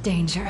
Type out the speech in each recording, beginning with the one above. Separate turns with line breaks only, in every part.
Danger.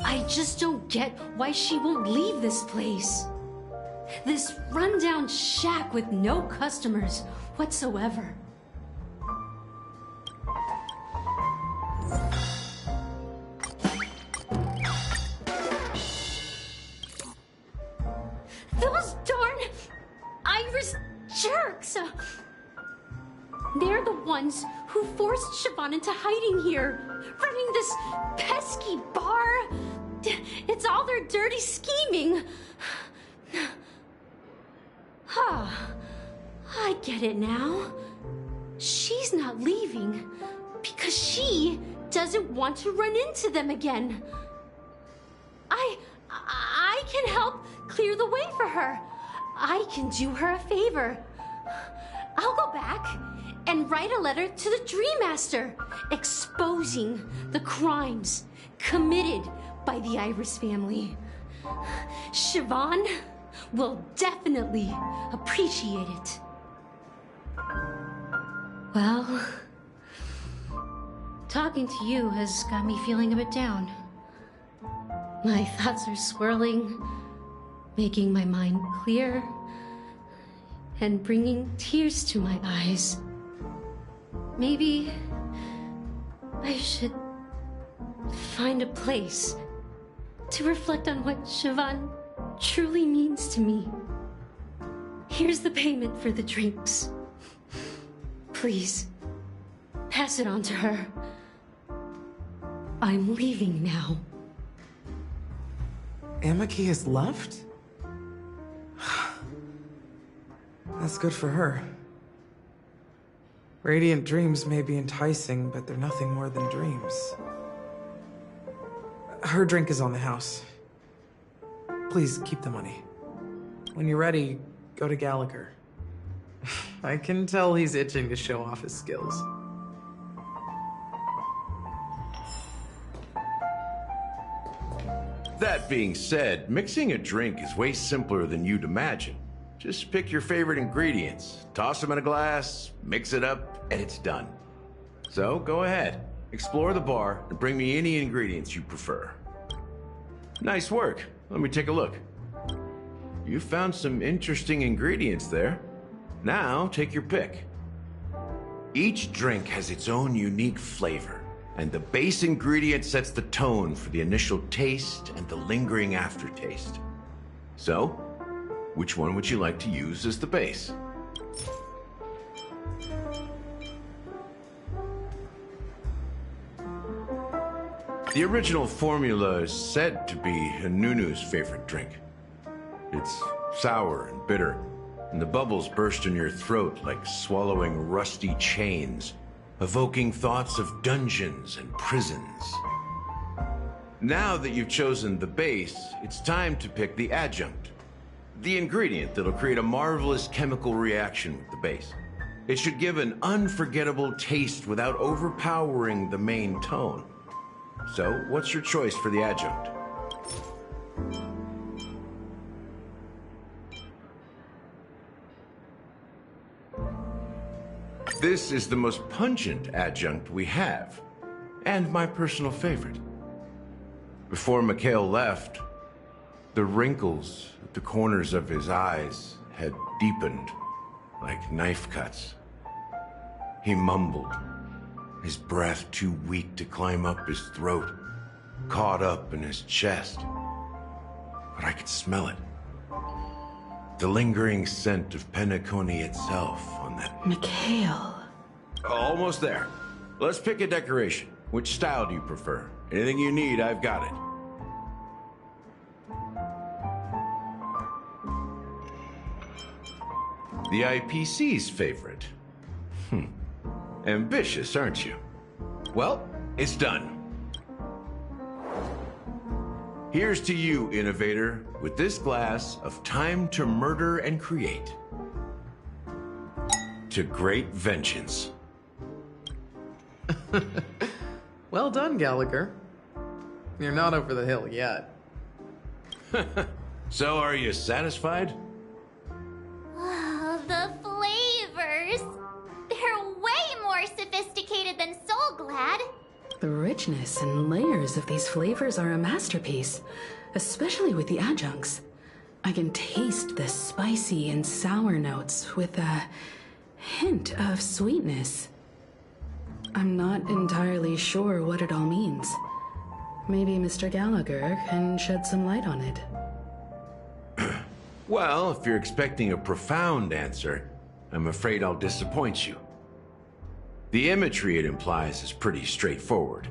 I just don't get why she won't leave this place. This rundown shack with no customers whatsoever. Those darn Irish jerks! They're the ones who forced Siobhan into hiding here, running this pesky bar. It's all their dirty scheming. I get it now. She's not leaving because she doesn't want to run into them again. I can help clear the way for her. I can do her a favor. I'll go back and write a letter to the Dream Master exposing the crimes committed by the Iris family. Siobhan will definitely appreciate it. Well, talking to you has got me feeling a bit down. My thoughts are swirling, making my mind clear, and bringing tears to my eyes. Maybe I should find a place to reflect on what Siobhan truly means to me. Here's the payment for the drinks. Please, pass it on to her. I'm leaving now.
Amaki has left? That's good for her. Radiant dreams may be enticing, but they're nothing more than dreams. Her drink is on the house. Please keep the money. When you're ready, go to Gallagher. I can tell he's itching to show off his skills.
That being said, mixing a drink is way simpler than you'd imagine. Just pick your favorite ingredients, toss them in a glass, mix it up, and it's done. So go ahead, explore the bar, and bring me any ingredients you prefer. Nice work. Let me take a look. You found some interesting ingredients there. Now take your pick. Each drink has its own unique flavor, and the base ingredient sets the tone for the initial taste and the lingering aftertaste. So, which one would you like to use as the base? The original formula is said to be Nunu's favorite drink. It's sour and bitter, and the bubbles burst in your throat like swallowing rusty chains, evoking thoughts of dungeons and prisons. Now that you've chosen the base, it's time to pick the adjunct, the ingredient that'll create a marvelous chemical reaction with the base. It should give an unforgettable taste without overpowering the main tone. So, what's your choice for the adjunct? This is the most pungent adjunct we have, and my personal favorite. Before Mikhail left, the wrinkles at the corners of his eyes had deepened like knife cuts. He mumbled, his breath too weak to climb up his throat, caught up in his chest. But I could smell it. The lingering scent of Penacony itself on that...
Mikhail.
Almost there. Let's pick a decoration. Which style do you prefer? Anything you need, I've got it. The IPC's favorite. Ambitious, aren't you? Well, it's done. Here's to you, innovator, with this glass of time to murder and create. To great vengeance.
Well done, Gallagher. You're not over the hill yet.
So, are you satisfied?
Oh, the flavors! They're way more sophisticated than Soul Glad.
The richness and layers of these flavors are a masterpiece, especially with the adjuncts. I can taste the spicy and sour notes with a hint of sweetness. I'm not entirely sure what it all means. Maybe Mr. Gallagher can shed some light on it.
Well, if you're expecting a profound answer, I'm afraid I'll disappoint you. The imagery it implies is pretty straightforward.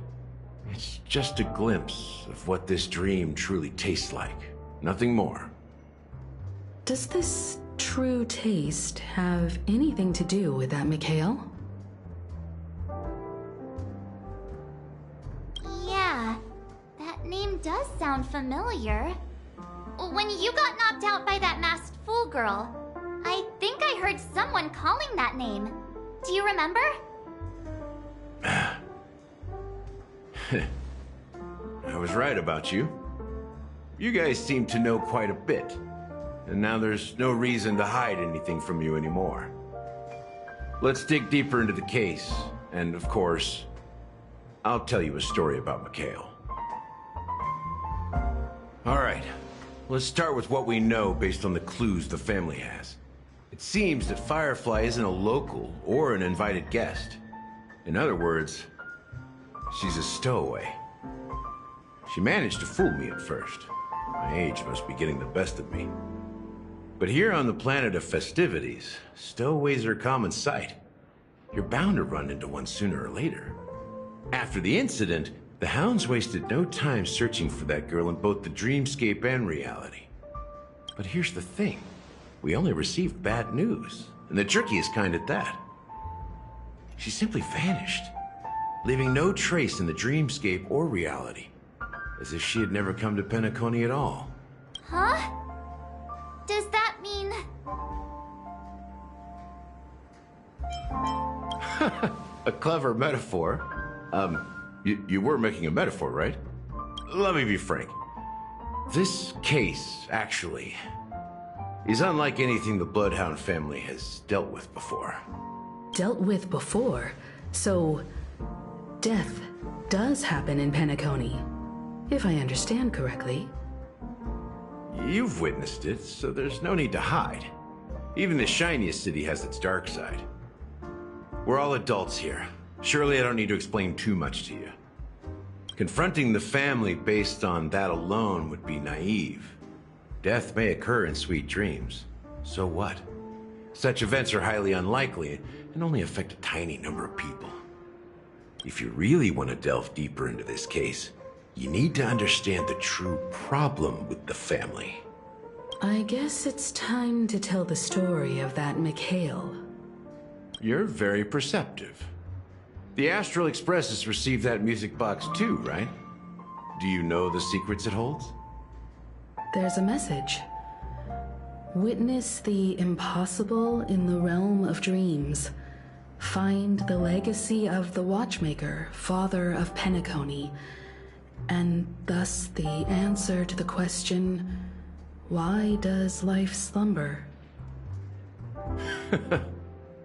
It's just a glimpse of what this dream truly tastes like. Nothing more.
Does this true taste have anything to do with that Mikhail?
Yeah, that name does sound familiar. When you got knocked out by that masked fool girl, I think I heard someone calling that name. Do you remember?
I was right about you. You guys seem to know quite a bit. And now there's no reason to hide anything from you anymore. Let's dig deeper into the case. And of course, I'll tell you a story about Mikhail. All right, let's start with what we know based on the clues the family has. It seems that Firefly isn't a local or an invited guest. In other words, she's a stowaway. She managed to fool me at first. My age must be getting the best of me. But here on the planet of festivities, stowaways are a common sight. You're bound to run into one sooner or later. After the incident, the hounds wasted no time searching for that girl in both the dreamscape and reality. But here's the thing. We only received bad news, and the trickiest kind at that. She simply vanished, leaving no trace in the dreamscape or reality, as if she had never come to Penacony at all.
Huh? Does that mean...
A clever metaphor. You were making a metaphor, right? Let me be frank. This case, actually, is unlike anything the Bloodhound family has dealt with before.
Dealt with before, so death does happen in Penacony, if I understand correctly.
You've witnessed it, so there's no need to hide. Even the shiniest city has its dark side. We're all adults here. Surely I don't need to explain too much to you. Confronting the family based on that alone would be naive. Death may occur in sweet dreams. So what? Such events are highly unlikely and only affect a tiny number of people. If you really want to delve deeper into this case, you need to understand the true problem with the family.
I guess it's time to tell the story of that Mikhail.
You're very perceptive. The Astral Express has received that music box too, right? Do you know the secrets it holds?
There's a message. Witness the impossible in the realm of dreams. Find the legacy of the Watchmaker, father of Penacony, and thus the answer to the question, why does life slumber?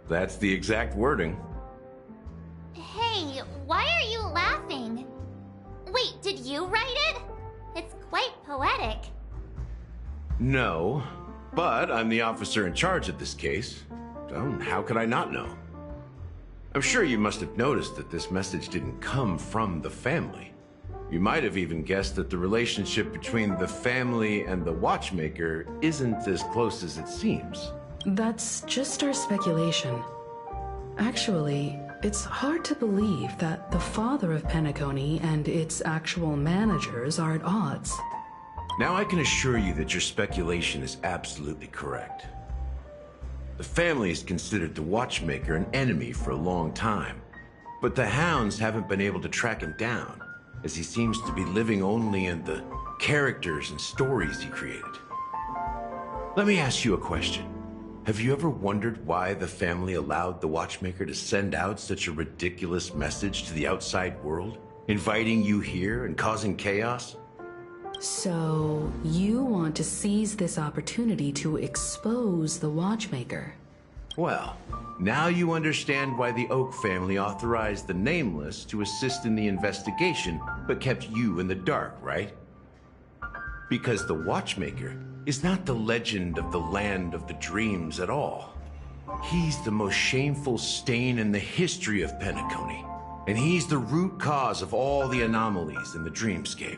That's the exact wording.
Hey, why are you laughing? Wait, did you write it? It's quite poetic.
No, but I'm the officer in charge of this case, so how could I not know? I'm sure you must have noticed that this message didn't come from the family. You might have even guessed that the relationship between the family and the Watchmaker isn't as close as it seems.
That's just our speculation. Actually, it's hard to believe that the father of Penacony and its actual managers are at odds.
Now I can assure you that your speculation is absolutely correct. The family has considered the Watchmaker an enemy for a long time, but the hounds haven't been able to track him down, as he seems to be living only in the characters and stories he created. Let me ask you a question. Have you ever wondered why the family allowed the Watchmaker to send out such a ridiculous message to the outside world, inviting you here and causing chaos?
So, you want to seize this opportunity to expose the Watchmaker?
Well, now you understand why the Oak family authorized the Nameless to assist in the investigation, but kept you in the dark, right? Because the Watchmaker is not the legend of the land of the dreams at all. He's the most shameful stain in the history of Penacony, and he's the root cause of all the anomalies in the dreamscape.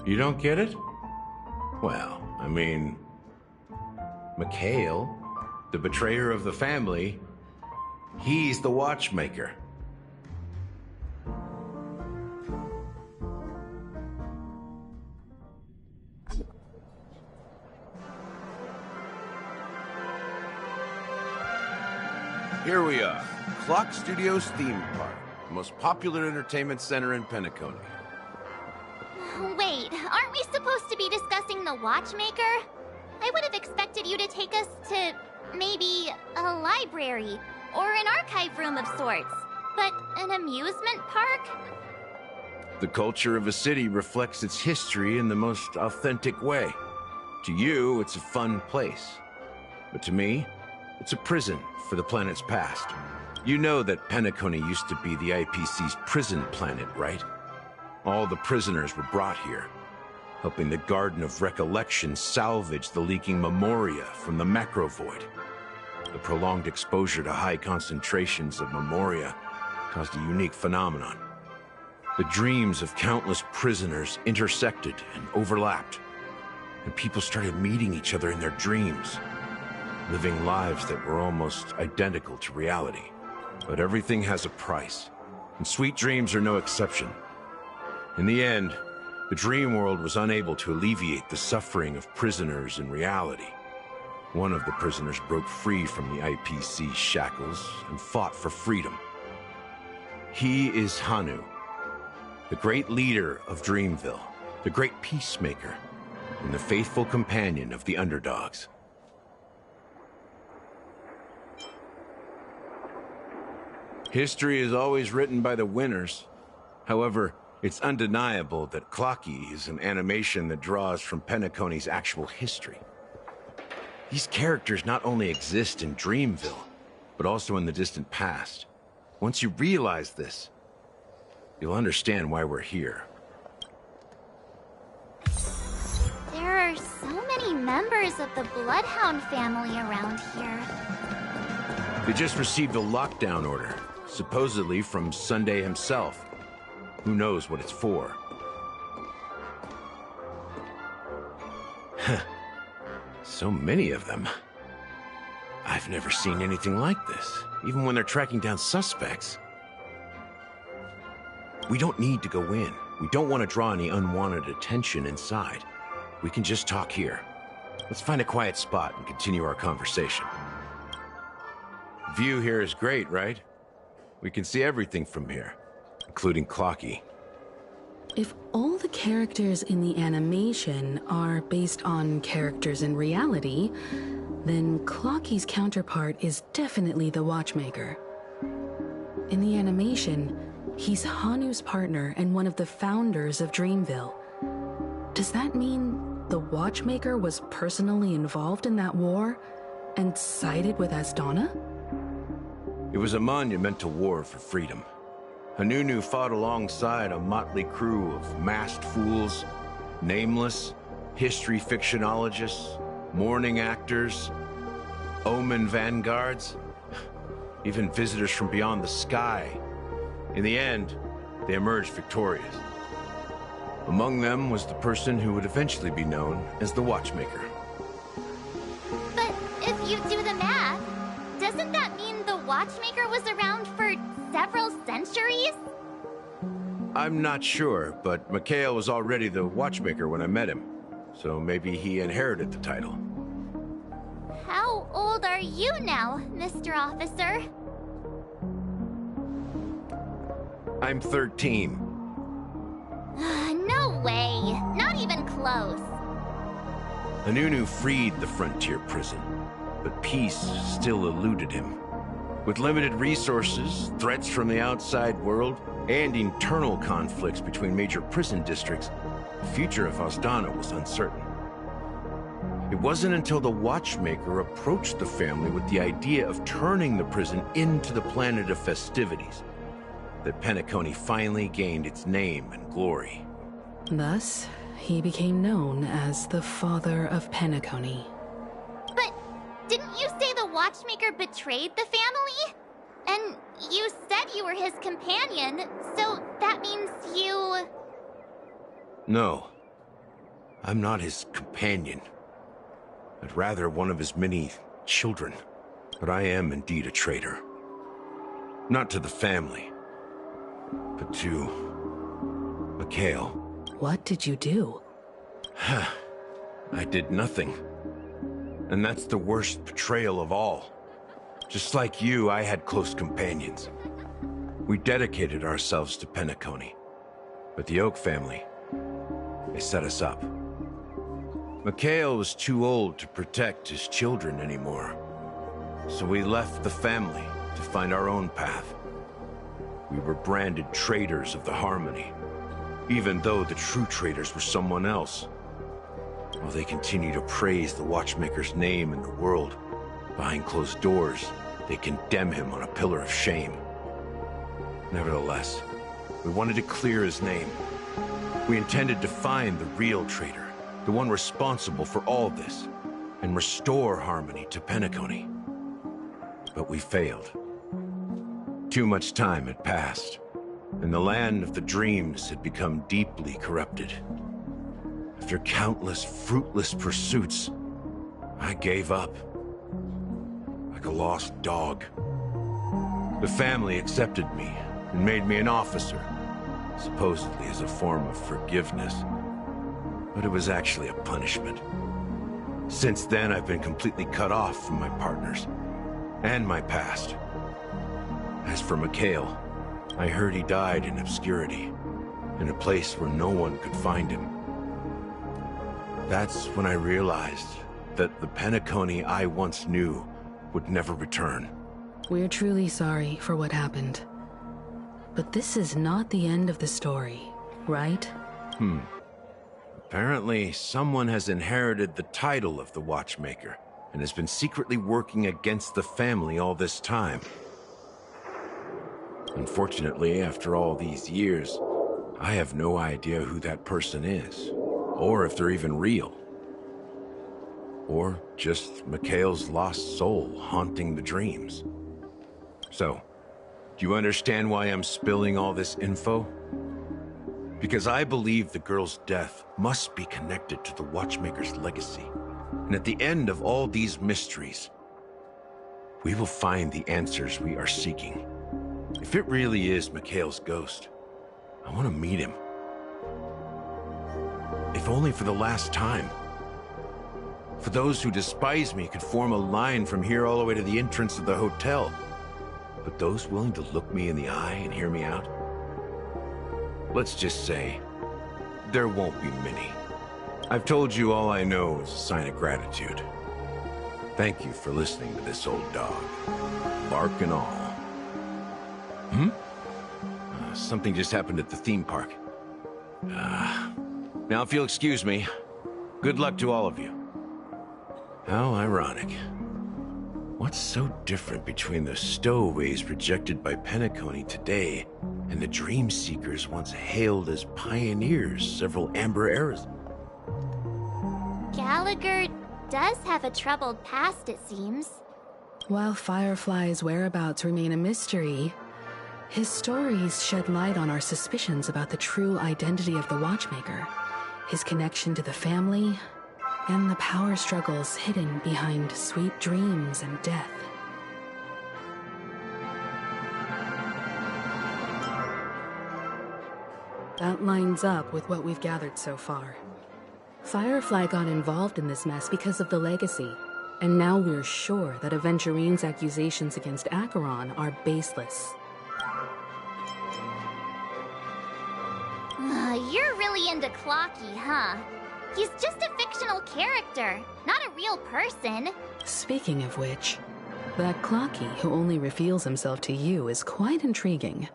You don't get it? Well, I mean, Mikhail, the betrayer of the family, he's the Watchmaker. Here we are, Clock Studios theme park, the most popular entertainment center in Penacony.
Wait, aren't we supposed to be discussing the Watchmaker? I would have expected you to take us to maybe a library or an archive room of sorts. But an amusement park?
The culture of a city reflects its history in the most authentic way. To you, it's a fun place. But to me, it's a prison for the planet's past. You know that Penacony used to be the IPC's prison planet, right? All the prisoners were brought here, helping the Garden of Recollection salvage the leaking memoria from the macrovoid. The prolonged exposure to high concentrations of memoria caused a unique phenomenon. The dreams of countless prisoners intersected and overlapped, and people started meeting each other in their dreams, living lives that were almost identical to reality. But everything has a price, and sweet dreams are no exception. In the end, the dream world was unable to alleviate the suffering of prisoners in reality. One of the prisoners broke free from the IPC shackles and fought for freedom. He is Hanu, the great leader of Dreamville, the great peacemaker, and the faithful companion of the underdogs. History is always written by the winners. However, it's undeniable that Clocky is an animation that draws from Penacony's actual history. These characters not only exist in Dreamville, but also in the distant past. Once you realize this, you'll understand why we're here.
There are so many members of the Bloodhound family around here.
They just received a lockdown order, supposedly from Sunday himself. Who knows what it's for? So many of them. I've never seen anything like this, even when they're tracking down suspects. We don't need to go in. We don't want to draw any unwanted attention inside. We can just talk here. Let's find a quiet spot and continue our conversation. View here is great, right? We can see everything from here, including Clocky.
If all the characters in the animation are based on characters in reality, then Clocky's counterpart is definitely the Watchmaker. In the animation, he's Hanu's partner and one of the founders of Dreamville. Does that mean the Watchmaker was personally involved in that war and sided with Asdana?
It was a monumental war for freedom. Hanunu fought alongside a motley crew of masked fools, nameless, history fictionologists, mourning actors, omen vanguards, even visitors from beyond the sky. In the end, they emerged victorious. Among them was the person who would eventually be known as the Watchmaker.
But if you do the math, doesn't that mean the Watchmaker was around for several centuries?
I'm not sure, but Mikhail was already the Watchmaker when I met him, so maybe he inherited the title.
How old are you now, Mr. Officer?
I'm 13.
No way. Not even close.
Anunu freed the frontier prison, but peace still eluded him. With limited resources, threats from the outside world, and internal conflicts between major prison districts, the future of Osdana was uncertain. It wasn't until the Watchmaker approached the family with the idea of turning the prison into the planet of festivities that Penacony finally gained its name and glory.
Thus, he became known as the Father of Penacony.
But didn't you say the Watchmaker betrayed the family? And you said you were his companion, so that means you...
No, I'm not his companion, but rather one of his many children. But I am indeed a traitor. Not to the family, but to Mikhail.
What did you do?
I did nothing. And that's the worst betrayal of all. Just like you, I had close companions. We dedicated ourselves to Penacony. But the Oak family, they set us up. Mikhail was too old to protect his children anymore. So we left the family to find our own path. We were branded traitors of the Harmony, even though the true traitors were someone else. While they continue to praise the Watchmaker's name in the world, behind closed doors, they condemn him on a pillar of shame. Nevertheless, we wanted to clear his name. We intended to find the real traitor, the one responsible for all this, and restore harmony to Penacony. But we failed. Too much time had passed, and the land of the dreams had become deeply corrupted. After countless fruitless pursuits, I gave up. Like a lost dog. The family accepted me and made me an officer, supposedly as a form of forgiveness. But it was actually a punishment. Since then, I've been completely cut off from my partners and my past. As for Mikhail, I heard he died in obscurity, in a place where no one could find him. That's when I realized that the Penacony I once knew would never return.
We're truly sorry for what happened. But this is not the end of the story, right?
Apparently, someone has inherited the title of the Watchmaker and has been secretly working against the family all this time. Unfortunately, after all these years, I have no idea who that person is, or if they're even real. Or just Mikhail's lost soul haunting the dreams. So, do you understand why I'm spilling all this info? Because I believe the girl's death must be connected to the Watchmaker's legacy. And at the end of all these mysteries, we will find the answers we are seeking. If it really is Mikhail's ghost, I want to meet him. If only for the last time. For those who despise me could form a line from here all the way to the entrance of the hotel. But those willing to look me in the eye and hear me out? Let's just say, there won't be many. I've told you all I know is a sign of gratitude. Thank you for listening to this old dog. Bark and all. Something just happened at the theme park. Now if you'll excuse me, good luck to all of you. How ironic. What's so different between the stowaways rejected by Penacony today and the dream seekers once hailed as pioneers several amber eras?
Gallagher does have a troubled past, it seems.
While Firefly's whereabouts remain a mystery, his stories shed light on our suspicions about the true identity of the Watchmaker, his connection to the family, and the power struggles hidden behind sweet dreams and death. That lines up with what we've gathered so far. Firefly got involved in this mess because of the legacy, And now we're sure that Aventurine's accusations against Acheron are baseless.
You're really into Clocky, huh? He's just a fictional character, not a real person.
Speaking of which, that Clocky who only reveals himself to you is quite intriguing.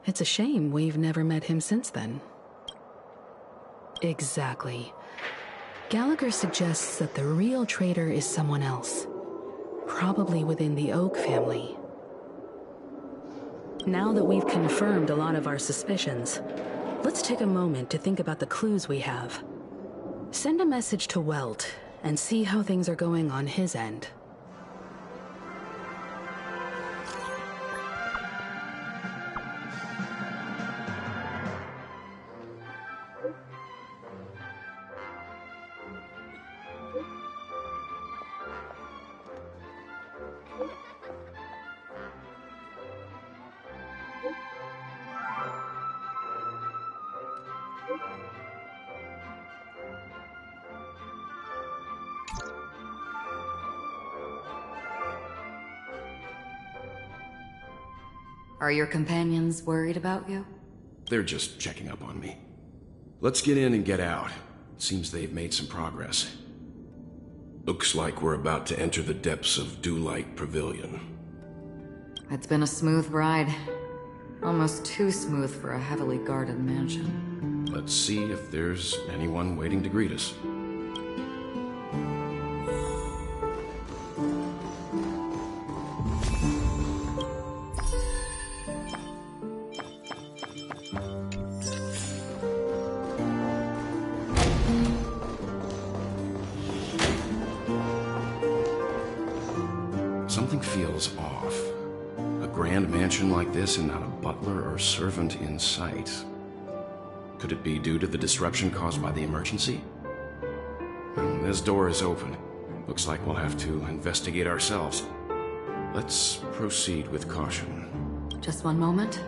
It's a shame we've never met him since then. Exactly. Gallagher suggests that the real traitor is someone else. Probably within the Oak family. Now that we've confirmed a lot of our suspicions, let's take a moment to think about the clues we have. Send a message to Welt and see how things are going on his end.
Are your companions worried about you?
They're just checking up on me. Let's get in and get out. Seems they've made some progress. Looks like we're about to enter the depths of Dewlight Pavilion.
It's been a smooth ride. Almost too smooth for a heavily guarded mansion.
Let's see if there's anyone waiting to greet us. Something feels off. A grand mansion like this and not a butler or servant in sight. Could it be due to the disruption caused by the emergency? This door is open. Looks like we'll have to investigate ourselves. Let's proceed with caution.
Just one moment.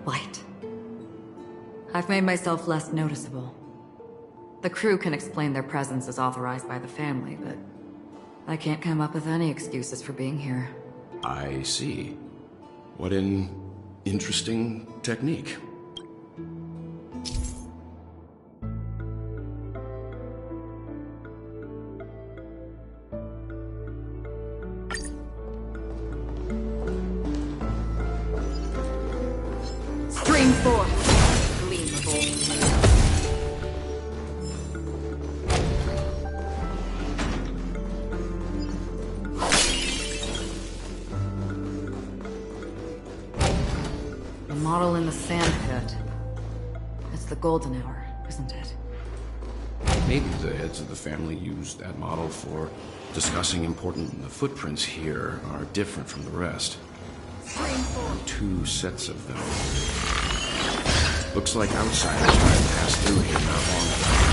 Light. I've made myself less noticeable. The crew can explain their presence as authorized by the family, but I can't come up with any excuses for being here.
I see. What an interesting technique.
Stream forth, gleam of old flame. Model in the sand pit. It's the golden hour, isn't it?
Maybe the heads of the family used that model for discussing important. The footprints here are different from the rest. Two sets of them. Looks like outsiders tried to pass through here not long ago.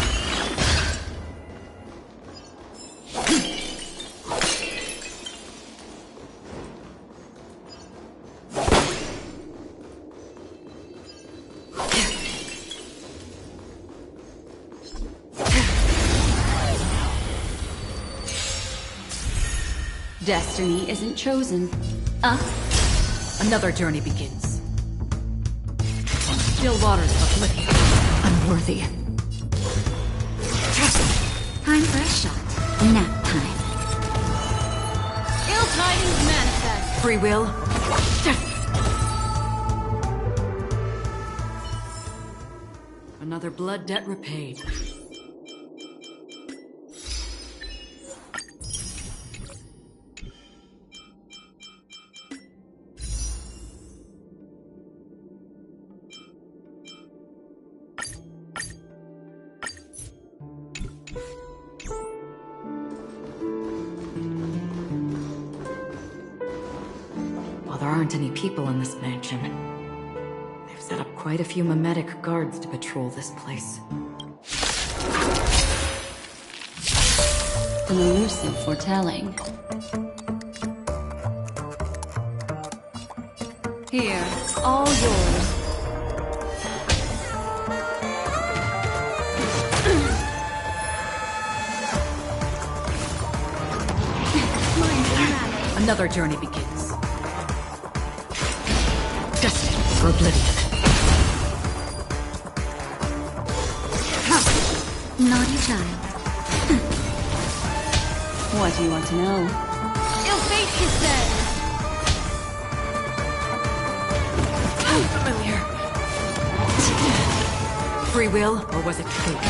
Destiny isn't chosen. Another journey begins. Still waters are flicking. Unworthy.
Time for a shot. Nap time.
Ill tidings manifest.
Free will. Another blood debt repaid. There aren't any people in this mansion. They've set up quite a few mimetic guards to patrol this place.
An elusive foretelling. Here, all yours.
Another journey begins. Destined for oblivion.
Naughty child.
What do you want to know?
Ill fate, he said.
Familiar. Free will, or was it fate?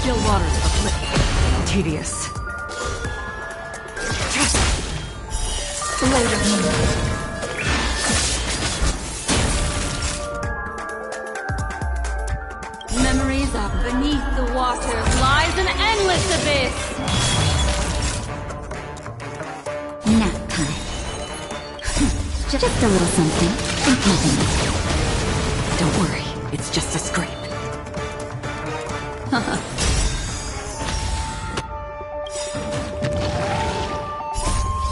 Still waters of oblivion. Tedious. Later.
Memories are beneath the waters lies an endless abyss.
Nap time. Just a little something. Think nothing.
Don't worry, it's just a scrape.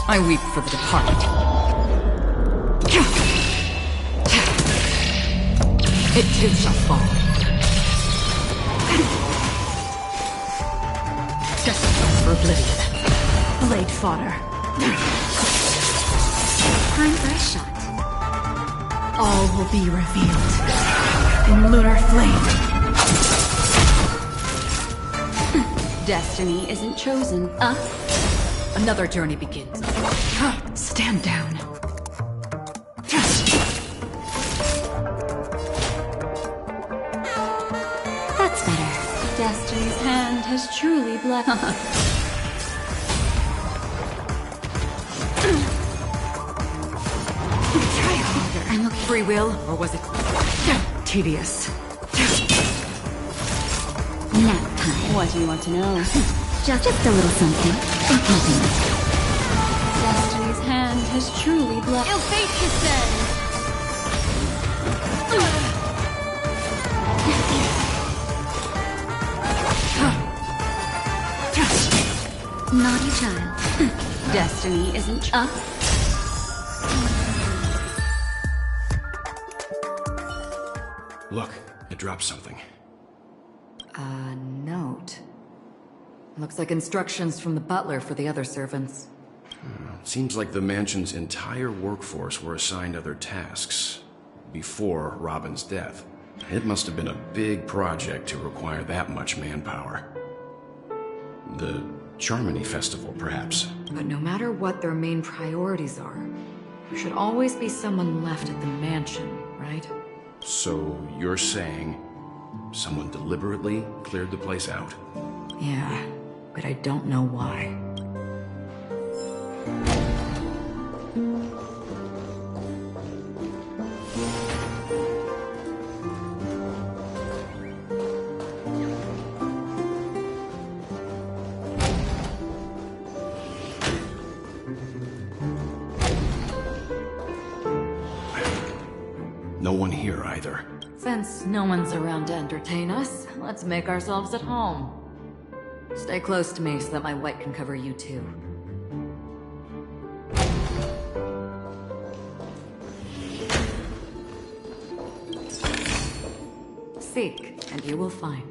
I weep for the departed. It too shall fall. Destined for oblivion. Blade fodder.
Time for a shot.
All will be revealed in lunar flame.
Destiny isn't chosen.
Another journey begins.
Stand down.
That's better.
Destiny's hand has truly blessed.
Try harder.
I'm okay.
Free will, or was it tedious?
Nap time.
What do you want to know?
Just a little something. Think nothing.
Destiny's hand has truly blessed.
Ill fate, he said.
Naughty child.
Destiny isn't
Look, I dropped something.
A note. Looks like instructions from the butler for the other servants.
Seems like the mansion's entire workforce were assigned other tasks before Robin's death. It must have been a big project to require that much manpower. The Charmony Festival, perhaps.
But no matter what their main priorities are, there should always be someone left at the mansion, right?
So you're saying someone deliberately cleared the place out?
Yeah, but I don't know why.
No one here either.
Since no one's around to entertain us, let's make ourselves at home. Stay close to me so that my white can cover you too. Seek, and you will find.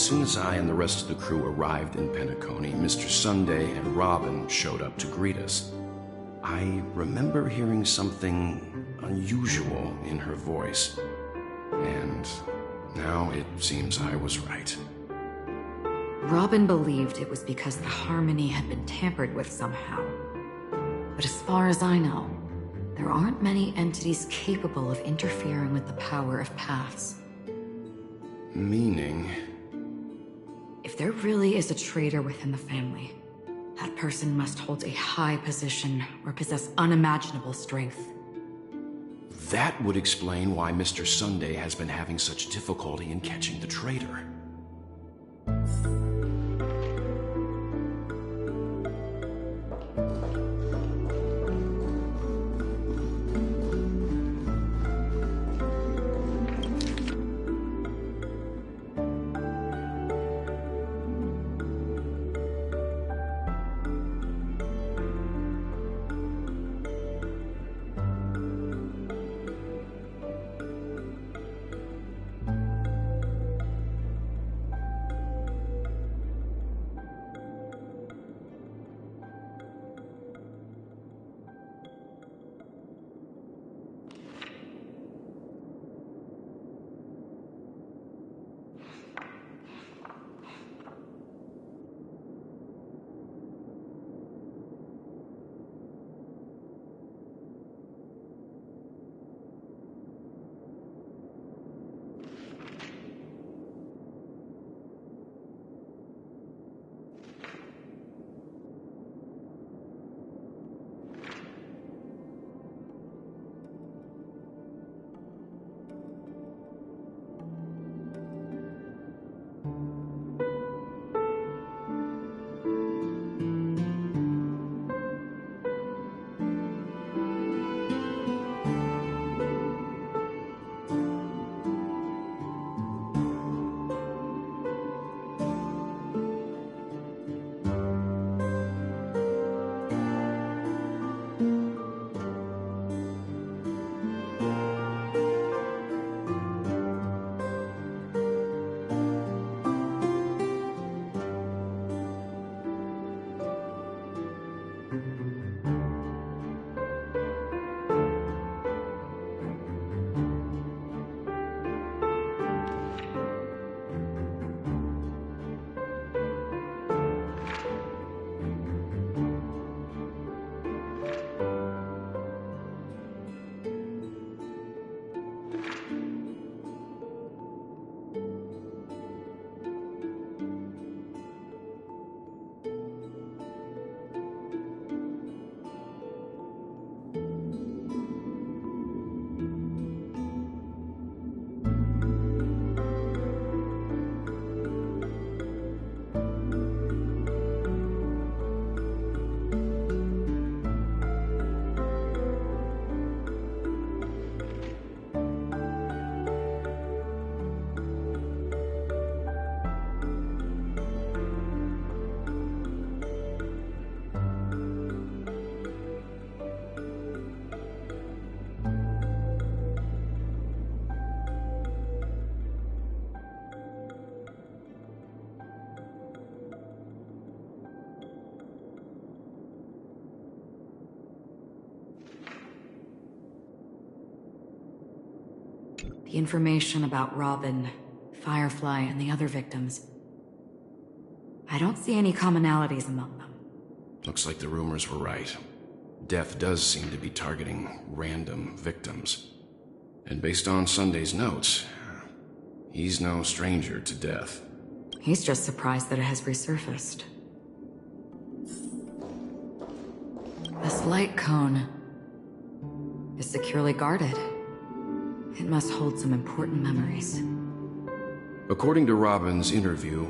soon as I and the rest of the crew arrived in Penacony, Mr. Sunday and Robin showed up to greet us. I remember hearing something unusual in her voice, and now it seems I was right.
Robin believed it was because the harmony had been tampered with somehow. But as far as I know, there aren't many entities capable of interfering with the power of paths.
Meaning?
If there really is a traitor within the family, that person must hold a high position or possess unimaginable strength.
That would explain why Mr. Sunday has been having such difficulty in catching the traitor.
The information about Robin, Firefly, and the other victims. I don't see any commonalities among them.
Looks like the rumors were right. Death does seem to be targeting random victims. And based on Sunday's notes, he's no stranger to death.
He's just surprised that it has resurfaced. This light cone is securely guarded. It must hold some important memories.
According to Robin's interview,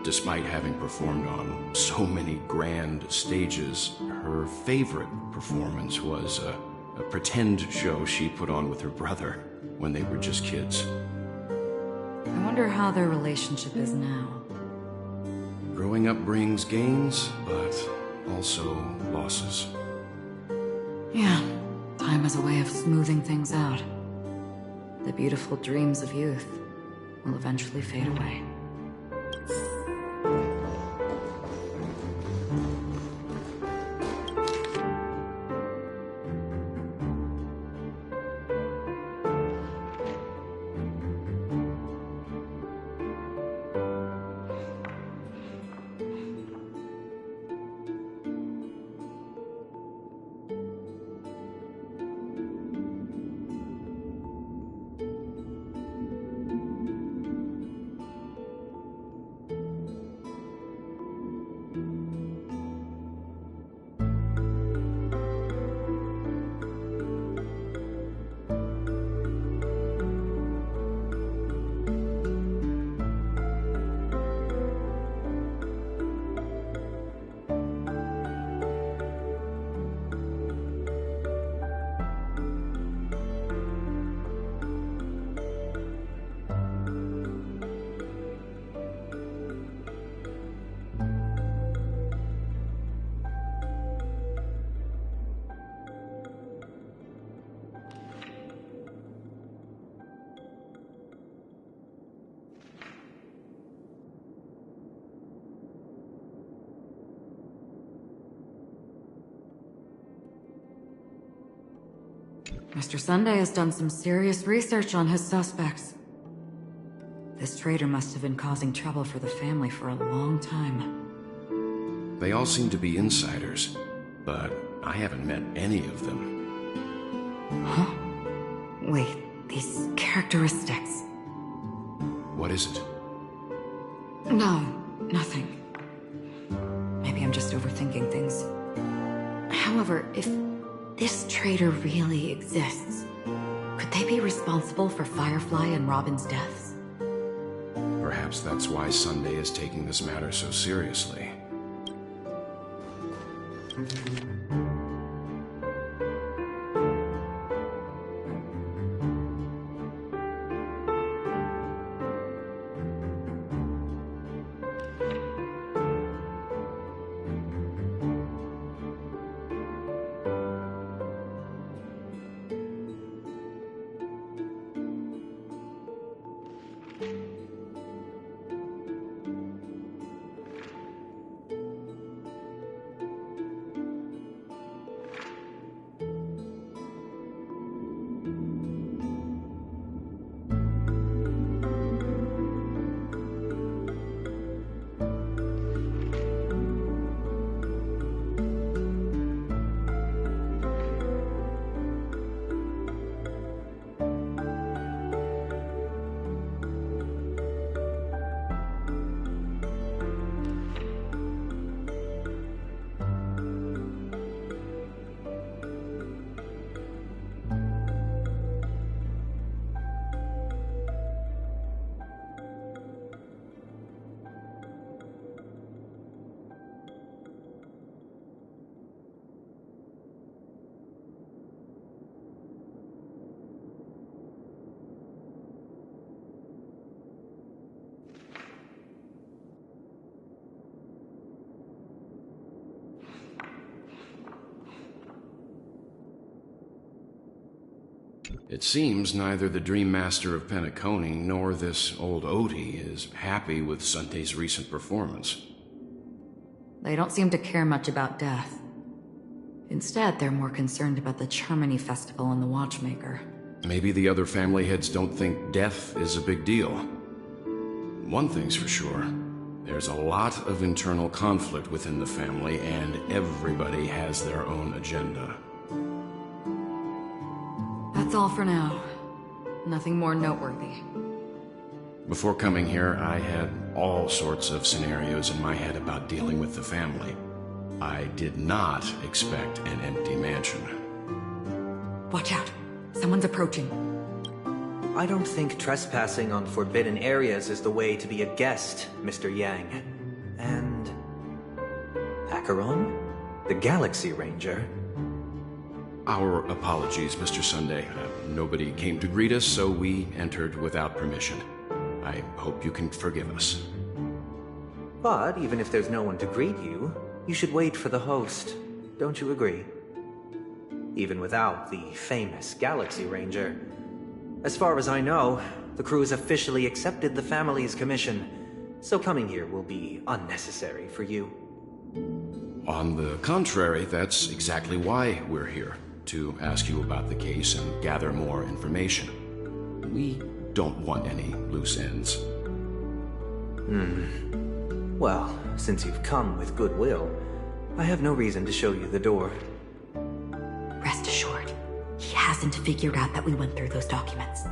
despite having performed on so many grand stages, her favorite performance was a pretend show she put on with her brother when they were just kids.
I wonder how their relationship is now.
Growing up brings gains, but also losses.
Yeah, time is a way of smoothing things out. The beautiful dreams of youth will eventually fade away. Mr. Sunday has done some serious research on his suspects. This traitor must have been causing trouble for the family for a long time.
They all seem to be insiders, but I haven't met any of them.
Huh? Wait, these characteristics...
What is it?
No, nothing. Maybe I'm just overthinking things. However, if this traitor really exists, could they be responsible for Firefly and Robin's deaths?
Perhaps that's why Sunday is taking this matter so seriously. It seems neither the Dream Master of Penacony nor this old Odie is happy with Sunday's recent performance.
They don't seem to care much about death. Instead, they're more concerned about the Charmony Festival and the Watchmaker.
Maybe the other family heads don't think death is a big deal. One thing's for sure. There's a lot of internal conflict within the family, and everybody has their own agenda.
That's all for now. Nothing more noteworthy.
Before coming here, I had all sorts of scenarios in my head about dealing with the family. I did not expect an empty mansion.
Watch out. Someone's approaching.
I don't think trespassing on forbidden areas is the way to be a guest, Mr. Yang. And... Acheron? The Galaxy Ranger?
Our apologies, Mr. Sunday. Nobody came to greet us, so we entered without permission. I hope you can forgive us.
But even if there's no one to greet you, you should wait for the host. Don't you agree? Even without the famous Galaxy Ranger. As far as I know, the crew's officially accepted the family's commission, so coming here will be unnecessary for you.
On the contrary, that's exactly why we're here. To ask you about the case and gather more information. We don't want any loose ends.
Well, since you've come with goodwill, I have no reason to show you the door.
Rest assured, he hasn't figured out that we went through those documents.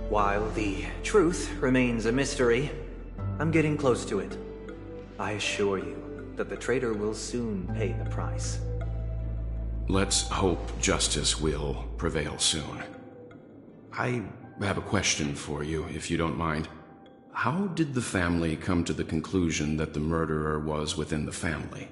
While the truth remains a mystery, I'm getting close to it. I assure you that the traitor will soon pay the price.
Let's hope justice will prevail soon. I have a question for you, if you don't mind. How did the family come to the conclusion that the murderer was within the family?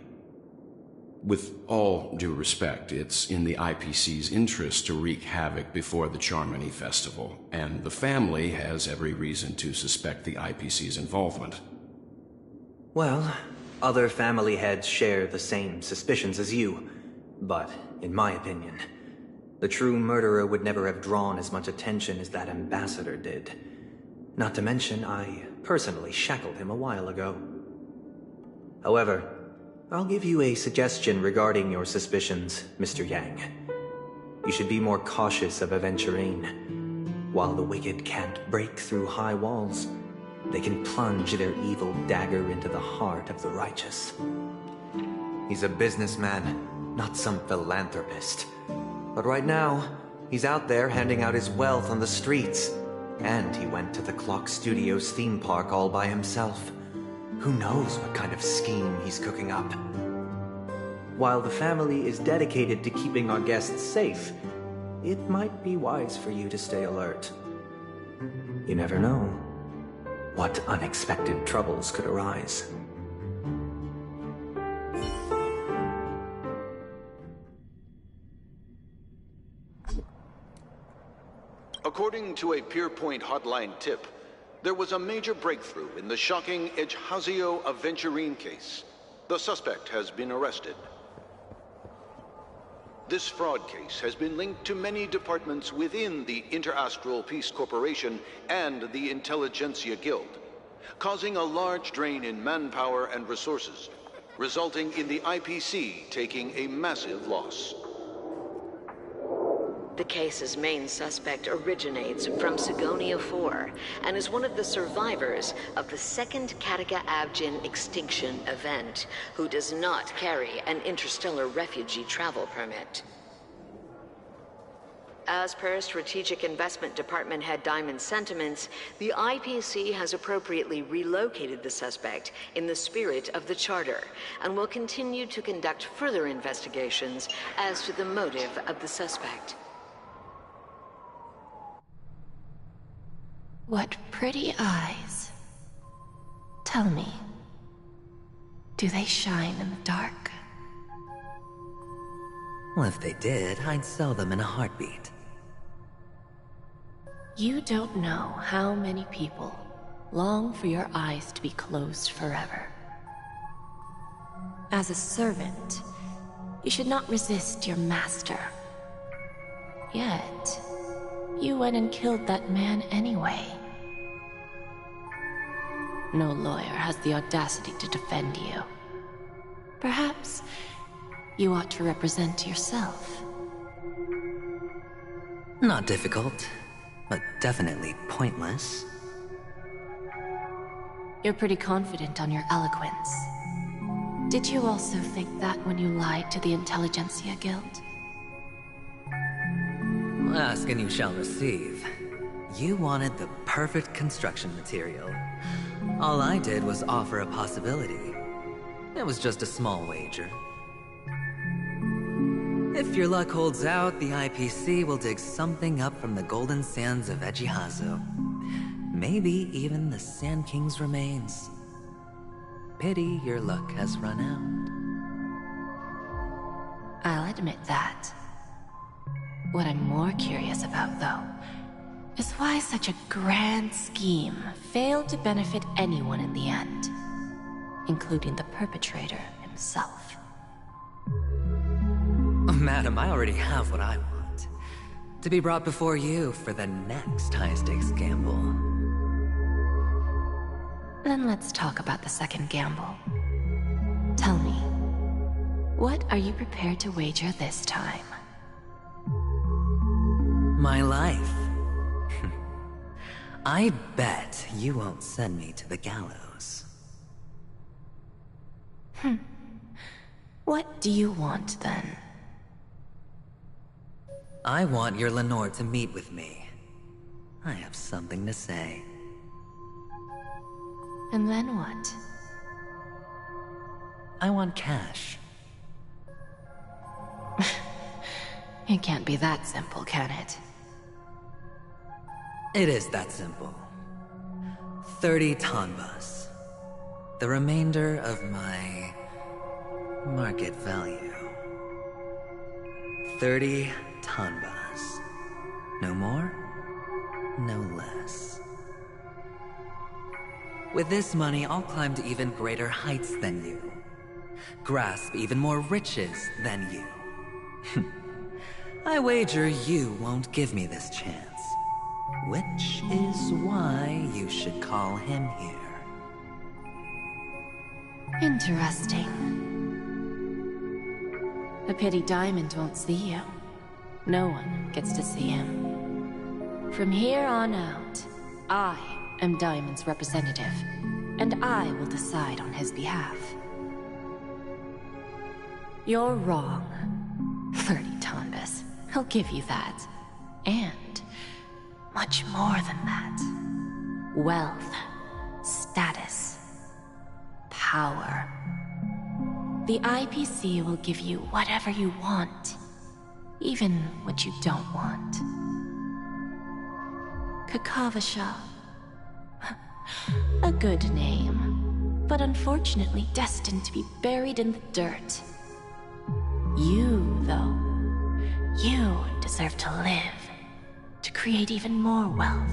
With all due respect, it's in the IPC's interest to wreak havoc before the Charmony Festival, and the family has every reason to suspect the IPC's involvement.
Well, other family heads share the same suspicions as you. But, in my opinion, the true murderer would never have drawn as much attention as that ambassador did. Not to mention, I personally shackled him a while ago. However, I'll give you a suggestion regarding your suspicions, Mr. Yang. You should be more cautious of Aventurine. While the wicked can't break through high walls, they can plunge their evil dagger into the heart of the righteous. He's a businessman, not some philanthropist. But right now, he's out there handing out his wealth on the streets. And he went to the Clock Studios theme park all by himself. Who knows what kind of scheme he's cooking up? While the family is dedicated to keeping our guests safe, it might be wise for you to stay alert. You never know what unexpected troubles could arise.
According to a Pierpoint hotline tip, there was a major breakthrough in the shocking Ejhazio Aventurine case. The suspect has been arrested. This fraud case has been linked to many departments within the Interastral Peace Corporation and the Intelligentsia Guild, causing a large drain in manpower and resources, resulting in the IPC taking a massive loss.
The case's main suspect originates from Sigonia 4 and is one of the survivors of the second Kataka-Abjin extinction event, who does not carry an interstellar refugee travel permit. As per Strategic Investment Department Head Diamond's sentiments, the IPC has appropriately relocated the suspect in the spirit of the Charter and will continue to conduct further investigations as to the motive of the suspect.
What pretty eyes. Tell me, do they shine in the dark?
Well, if they did, I'd sell them in a heartbeat.
You don't know how many people long for your eyes to be closed forever. As a servant, you should not resist your master. Yet, you went and killed that man anyway. No lawyer has the audacity to defend you. Perhaps you ought to represent yourself.
Not difficult, but definitely pointless.
You're pretty confident on your eloquence. Did you also think that when you lied to the Intelligentsia Guild?
Ask and you shall receive. You wanted the perfect construction material. All I did was offer a possibility. It was just a small wager. If your luck holds out, the IPC will dig something up from the golden sands of Ejhazio. Maybe even the Sand King's remains. Pity your luck has run out.
I'll admit that. What I'm more curious about, though, is why such a grand scheme failed to benefit anyone in the end, including the perpetrator himself.
Madam, I already have what I want. To be brought before you for the next high-stakes gamble.
Then let's talk about the second gamble. Tell me, what are you prepared to wager this time?
My life. I bet you won't send me to the gallows.
What do you want, then?
I want your Lenore to meet with me. I have something to say.
And then what?
I want cash.
It can't be that simple, can it?
It is that simple. 30 tanbas. The remainder of my market value. 30 tanbas. No more, no less. With this money, I'll climb to even greater heights than you. Grasp even more riches than you. I wager you won't give me this chance. Which is why you should call him here.
Interesting. A pity Diamond won't see you. No one gets to see him. From here on out, I am Diamond's representative, and I will decide on his behalf. You're wrong, Flirty Tonbus. He'll give you that. And much more than that. Wealth, status, power. The IPC will give you whatever you want, even what you don't want. Kakavasha. A good name, but unfortunately destined to be buried in the dirt. You, though, you deserve to live, to create even more wealth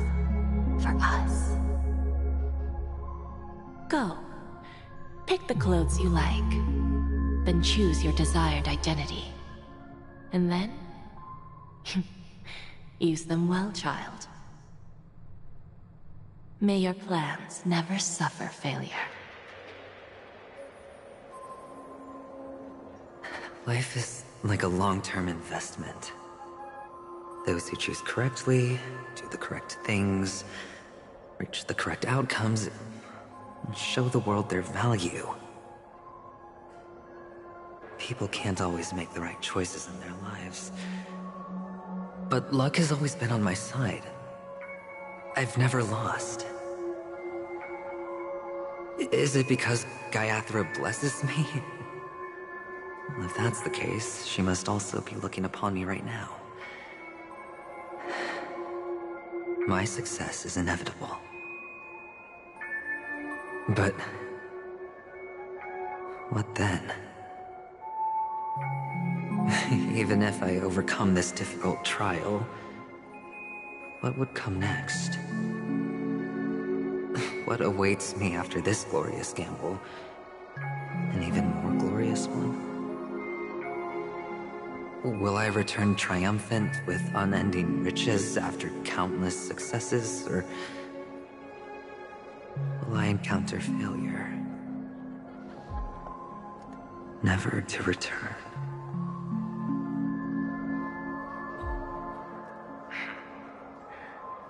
for us. Go. Pick the clothes you like, then choose your desired identity. And then, use them well, child. May your plans never suffer failure.
Life is like a long-term investment. Those who choose correctly, do the correct things, reach the correct outcomes, and show the world their value. People can't always make the right choices in their lives. But luck has always been on my side. I've never lost. Is it because Gayathra blesses me? Well, if that's the case, she must also be looking upon me right now. My success is inevitable. But what then? Even if I overcome this difficult trial, what would come next? What awaits me after this glorious gamble? An even more glorious one? Will I return triumphant with unending riches after countless successes, or will I encounter failure, never to return?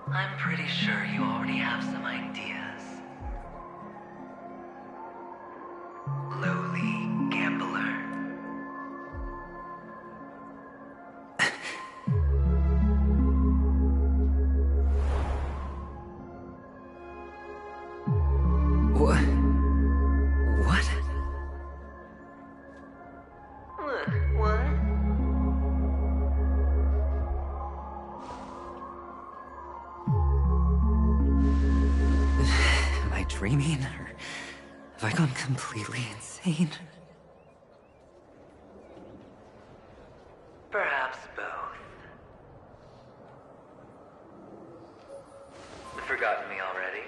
I'm pretty sure you already have some ideas. Lowly gambler. What? What? What? Am I dreaming, or have I gone completely insane? Perhaps both. Forgotten me already?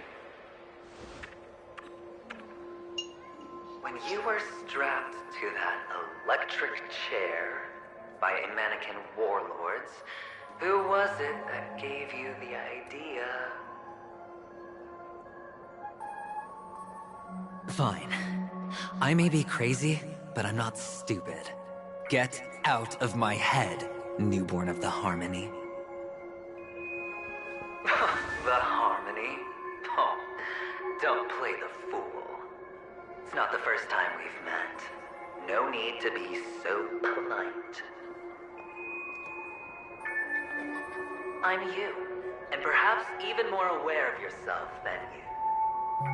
When you were strapped to that electric chair by a mannequin warlords, who was it that gave you the idea? Fine. I may be crazy, but I'm not stupid. Get out of my head, newborn of the Harmony. The Harmony? Oh, don't play the fool. It's not the first time we've met. No need to be so polite. I'm you, and perhaps even more aware of yourself than you.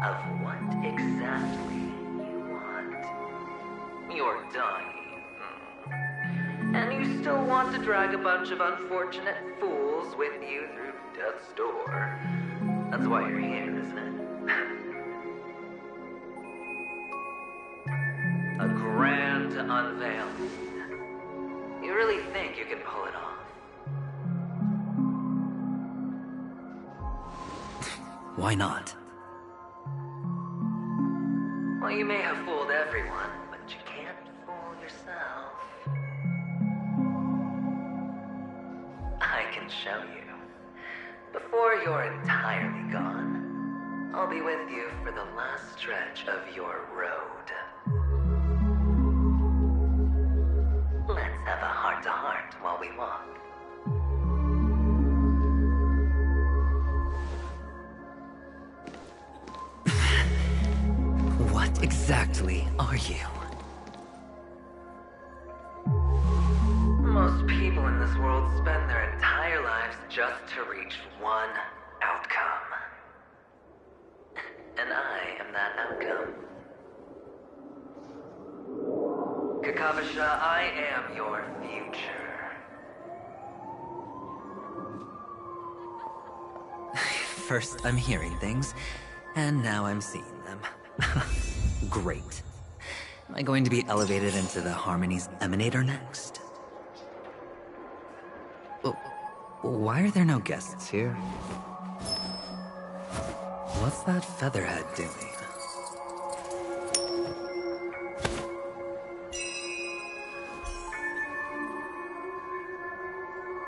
Of what exactly you want. You're dying. And you still want to drag a bunch of unfortunate fools with you through death's door. That's why you're here, isn't it? A grand unveiling. You really think you can pull it off? Why not? Well, you may have fooled everyone, but you can't fool yourself. I can show you. Before you're entirely gone, I'll be with you for the last stretch of your road. Let's have a heart-to-heart while we walk. are you? Most people in this world spend their entire lives just to reach one outcome. And I am that outcome. Kakavasha, I am your future. First, I'm hearing things, and now I'm seeing them. Great. Am I going to be elevated into the Harmony's Emanator next? Oh, why are there no guests here? What's that featherhead doing?